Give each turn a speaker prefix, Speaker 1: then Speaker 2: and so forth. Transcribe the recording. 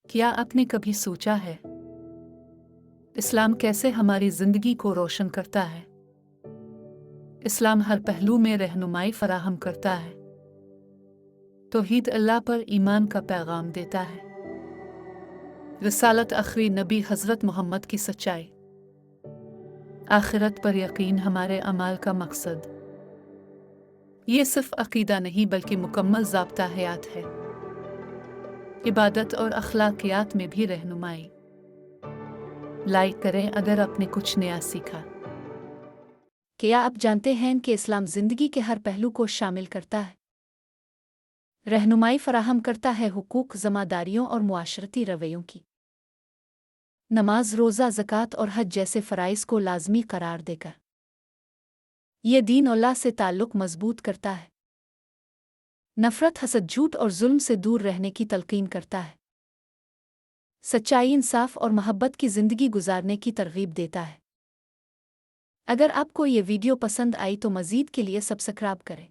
Speaker 1: کیا آپ نے کبھی سوچا ہے اسلام کیسے ہماری زندگی کو روشن کرتا ہے؟ اسلام ہر پہلو میں رہنمائی فراہم کرتا ہے۔ توحید اللہ پر ایمان کا پیغام دیتا ہے۔ رسالت آخری نبی حضرت محمد کی سچائی۔ آخرت پر یقین ہمارے اعمال کا مقصد۔ یہ صرف عقیدہ نہیں بلکہ مکمل ضابطہ حیات ہے۔ عبادت اور اخلاقیات میں بھی رہنمائی۔ لائک کریں اگر آپ نے کچھ نیا سیکھا۔
Speaker 2: کیا آپ جانتے ہیں کہ اسلام زندگی کے ہر پہلو کو شامل کرتا ہے؟ رہنمائی فراہم کرتا ہے حقوق، ذمہ داریوں اور معاشرتی رویوں کی۔ نماز، روزہ، زکوٰۃ اور حج جیسے فرائض کو لازمی قرار دے کر یہ دین اللہ سے تعلق مضبوط کرتا ہے۔ نفرت، حسد، جھوٹ اور ظلم سے دور رہنے کی تلقین کرتا ہے۔ سچائی، انصاف اور محبت کی زندگی گزارنے کی ترغیب دیتا ہے۔ اگر آپ کو یہ ویڈیو پسند آئی تو مزید کے لیے سبسکرائب کریں۔